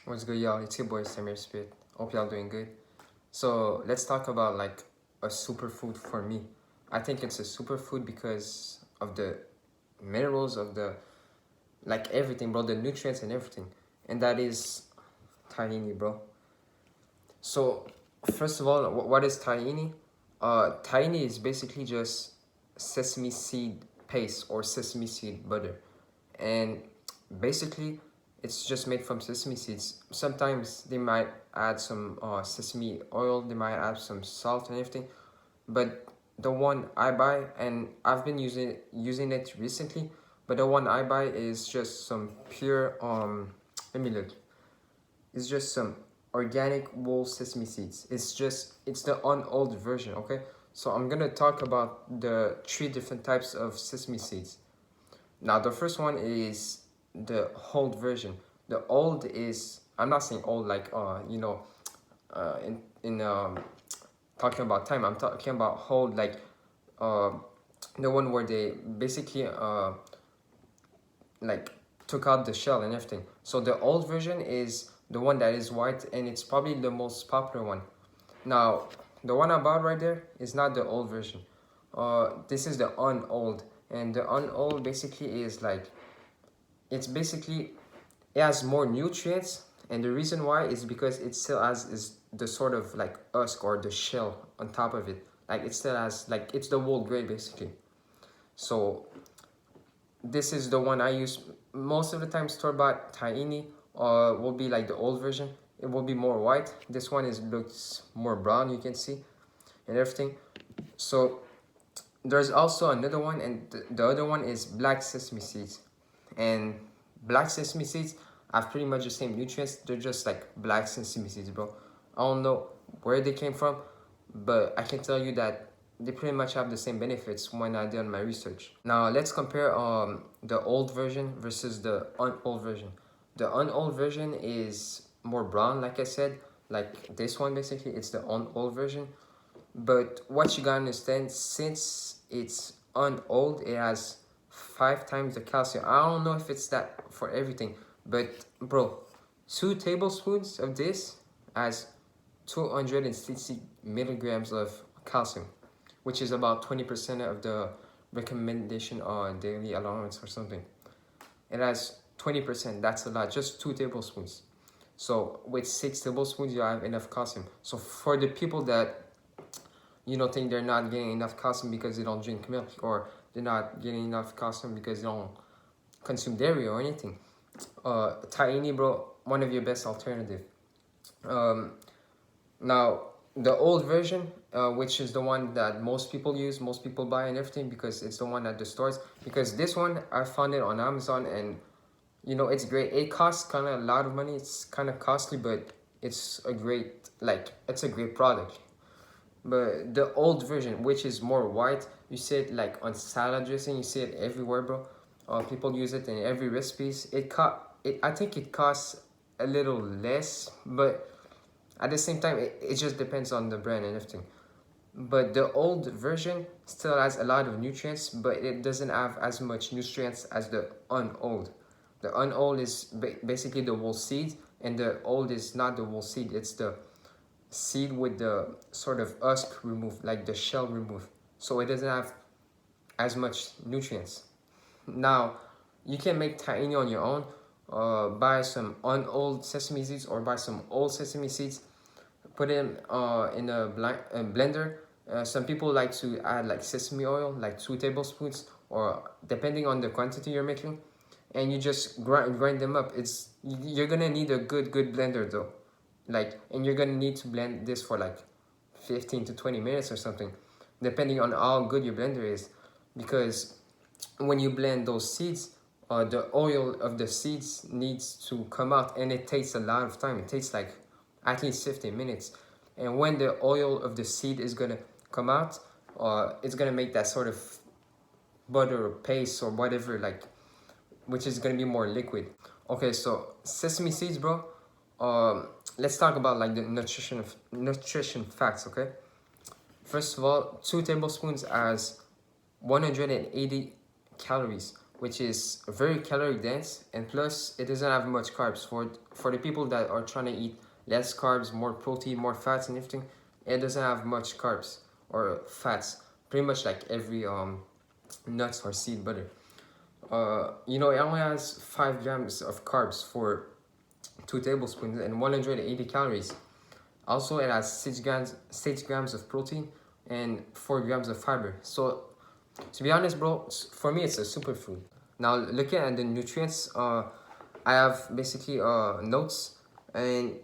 What's good, y'all? It's your boy Samir Spit. Hope y'all doing good. So let's talk about like a superfood for me. I think it's a superfood because of the minerals of the like everything, bro, the nutrients and everything, and that is tahini, bro. So first of all, what is tahini? Tahini is basically just sesame seed paste or sesame seed butter, and basically it's just made from sesame seeds. Sometimes they might add some sesame oil, they might add some salt and everything, but the one I buy, and I've been using it recently, but the one I buy is just some pure let me look. It's just some organic whole sesame seeds. It's the unold version, okay? So I'm gonna talk about the three different types of sesame seeds. Now the first one is the old version. The old is, I'm not saying old like in talking about time. I'm talking about old like uh the one where they basically like took out the shell and everything. So the old version is the one that is white, and it's probably the most popular one. Now the one I bought right there is not the old version. This is the unold, and the unold basically is like, it's basically, it has more nutrients, and the reason why is because it still has is the sort of like husk or the shell on top of it. Like it still has, like, it's the whole grain basically. So this is the one I use most of the time. Store-bought tahini will be like the old version. It will be more white. This one looks more brown, you can see, and everything. So there's also another one, and the other one is black sesame seeds. And black sesame seeds have pretty much the same nutrients. They're just like black sesame seeds, bro. I don't know where they came from, but I can tell you that they pretty much have the same benefits when I did my research. Now let's compare the old version versus the unold version. The unold version is more brown, like I said, like this one basically. It's the unold version. But what you gotta understand, since it's unold, it has 5 times the calcium. I don't know if it's that for everything, but bro, 2 tablespoons of this has 260 milligrams of calcium, which is about 20% of the recommendation on daily allowance or something. It has 20%. That's a lot. Just 2 tablespoons. So with 6 tablespoons, you have enough calcium. So for the people that think they're not getting enough calcium because they don't drink milk, or they're not getting enough calcium because they don't consume dairy or anything, tahini, bro, one of your best alternative. Now the old version, which is the one that most people use, most people buy and everything, because it's the one at the stores. Because this one, I found it on Amazon, and it's great. It costs kind of a lot of money. It's kind of costly, but it's a great product. But the old version, which is more white, you see it like on salad dressing. You see it everywhere, bro. People use it in every recipes. I think it costs a little less, but at the same time, it just depends on the brand and everything. But the old version still has a lot of nutrients, but it doesn't have as much nutrients as the unold. The unold is basically the whole seed, and the old is not the whole seed. It's the seed with the sort of husk removed, like the shell removed. So it doesn't have as much nutrients. Now, you can make tahini on your own. Buy some unold sesame seeds or buy some old sesame seeds. Put them in a blender. Some people like to add like sesame oil, like 2 tablespoons, or depending on the quantity you're making, and you just grind them up. You're gonna need a good blender though, and you're gonna need to blend this for like 15 to 20 minutes or something, depending on how good your blender is, because when you blend those seeds, the oil of the seeds needs to come out, and it takes a lot of time. It takes like at least 15 minutes. And when the oil of the seed is gonna come out, it's gonna make that sort of butter or paste or whatever, which is gonna be more liquid. Okay, so sesame seeds, bro. Let's talk about like the nutrition facts. Okay, first of all, 2 tablespoons has 180 calories, which is very calorie dense, and plus it doesn't have much carbs. For the people that are trying to eat less carbs, more protein, more fats and everything, it doesn't have much carbs or fats. Pretty much like every nuts or seed butter. You know, it only has 5 grams of carbs for 2 tablespoons and 180 calories. Also, it has 6 grams of protein and 4 grams of fiber. So, to be honest, bro, for me, it's a superfood. Now, looking at the nutrients, I have basically notes, and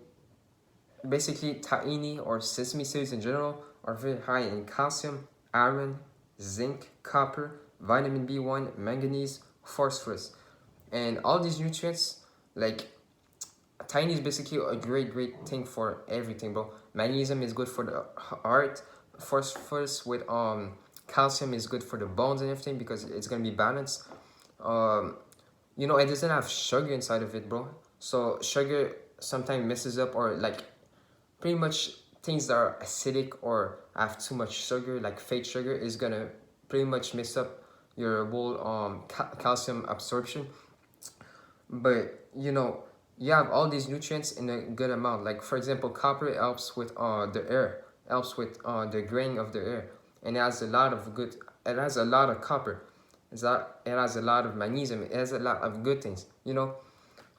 basically tahini or sesame seeds in general are very high in calcium, iron, zinc, copper, vitamin B1, manganese, phosphorus, and all these nutrients, like tahini is basically a great thing for everything, bro. Magnesium is good for the heart. Phosphorus with calcium is good for the bones and everything because it's gonna be balanced. You know, it doesn't have sugar inside of it, bro. So sugar sometimes messes up, or like pretty much things that are acidic or have too much sugar, like fake sugar, is gonna pretty much mess up your whole calcium absorption. But you know, you have all these nutrients in a good amount. Like for example, copper helps with the air, helps with the graying of the air, and it has a lot of good. It has a lot of copper. It has a lot of magnesium. It has a lot of good things. You know.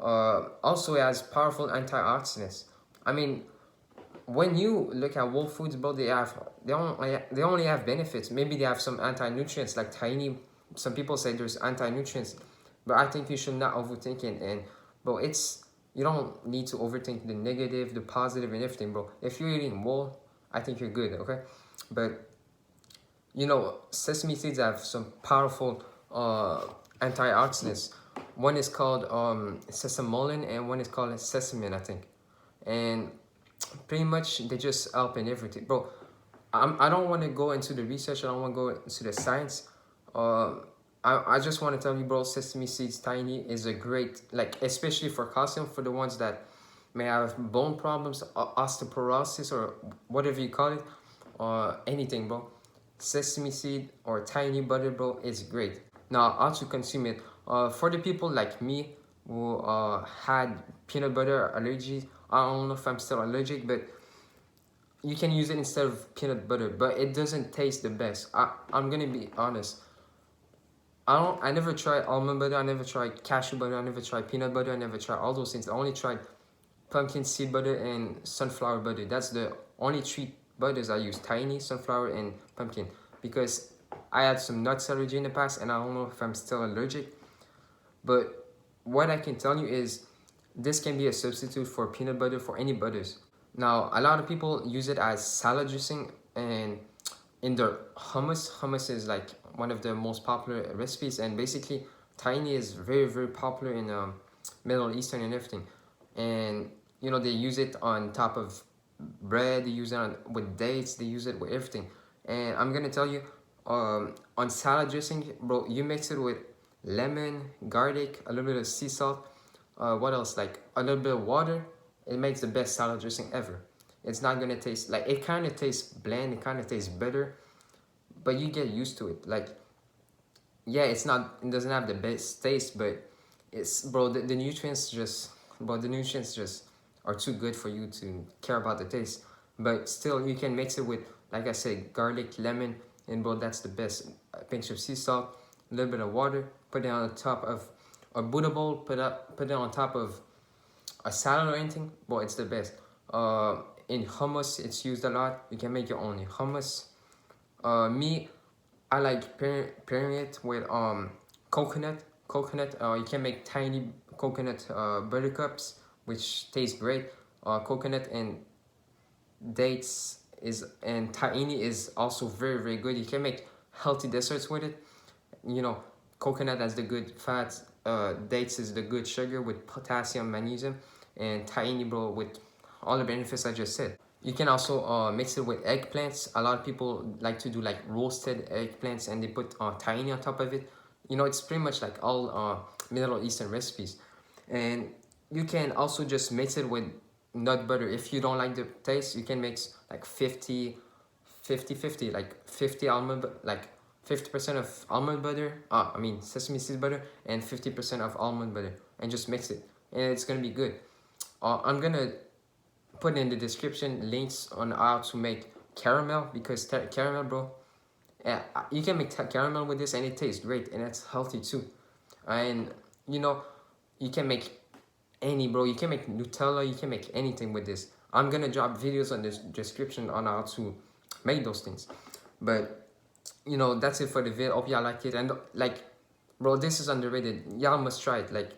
Also, it has powerful antioxidants. I mean, when you look at whole foods, bro, they only have benefits. Maybe they have some anti-nutrients like tahini. Some people say there's anti-nutrients, but I think you should not overthink it. And bro, you don't need to overthink the negative, the positive, and everything, bro. If you're eating whole, I think you're good, okay? But you know, sesame seeds have some powerful antioxidants. One is called sesamolin, and one is called sesamin, I think. And pretty much they just help in everything, bro. I don't want to go into the research. I don't want to go into the science. I just want to tell you, bro, sesame seeds tahini is a great, like, especially for calcium, for the ones that may have bone problems, osteoporosis, or whatever you call it, or anything, bro. Sesame seed or tahini butter, bro, is great. Now, how to consume it? For the people like me who had peanut butter allergies, I don't know if I'm still allergic, but you can use it instead of peanut butter, but it doesn't taste the best. I'm gonna be honest. I never tried almond butter, I never tried cashew butter, I never tried peanut butter, I never tried all those things. I only tried pumpkin seed butter and sunflower butter. That's the only 3 butters I use: tahini, sunflower, and pumpkin. Because I had some nuts allergy in the past, and I don't know if I'm still allergic. But what I can tell you is this can be a substitute for peanut butter, for any butters. Now, a lot of people use it as salad dressing and in their hummus. Hummus is like one of the most popular recipes, and basically tahini is very popular in Middle Eastern and everything. And you know, they use it on top of bread, they use it with dates, they use it with everything. And I'm gonna tell you, on salad dressing, bro, you mix it with lemon, garlic, a little bit of sea salt, what else, like a little bit of water. It makes the best salad dressing ever. It's not gonna taste like, it kind of tastes bland, it kind of tastes bitter, but you get used to it. Like, yeah, it doesn't have the best taste, but it's, bro, the nutrients just, bro, the nutrients just are too good for you to care about the taste. But still, you can mix it with, like I said, garlic, lemon, and bro, that's the best. A pinch of sea salt, a little bit of water, put it on top of a Buddha bowl, put it on top of a salad or anything. Bro, it's the best. In hummus, it's used a lot. You can make your own hummus. Me, I like pairing it with coconut. You can make tiny coconut buttercups, which taste great. Coconut and dates and tahini is also very good. You can make healthy desserts with it. You know, coconut has the good fats. Dates is the good sugar with potassium, magnesium, and tahini, bro, with all the benefits I just said. You can also mix it with eggplants. A lot of people like to do like roasted eggplants, and they put tahini on top of it. You know, it's pretty much like all Middle Eastern recipes. And you can also just mix it with nut butter. If you don't like the taste, you can mix like 50, like 50 almond, like 50% of almond butter, sesame seed butter, and 50% of almond butter, and just mix it, and it's gonna be good. I'm gonna put in the description links on how to make caramel, because caramel, bro, yeah, you can make caramel with this and it tastes great and it's healthy too. And you know, you can make you can make Nutella, you can make anything with this. I'm gonna drop videos on this description on how to make those things. But you know, that's it for the video. Hope y'all like it. And like, bro, this is underrated. Y'all must try it. Like,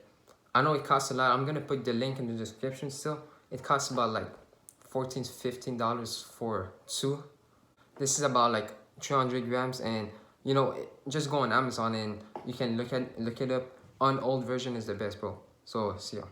I know it costs a lot. I'm gonna put the link in the description still. It costs about like $14 to $15 for two. This is about like 300 grams, and you know, just go on Amazon and you can look it up. Old version is the best, bro. So see ya.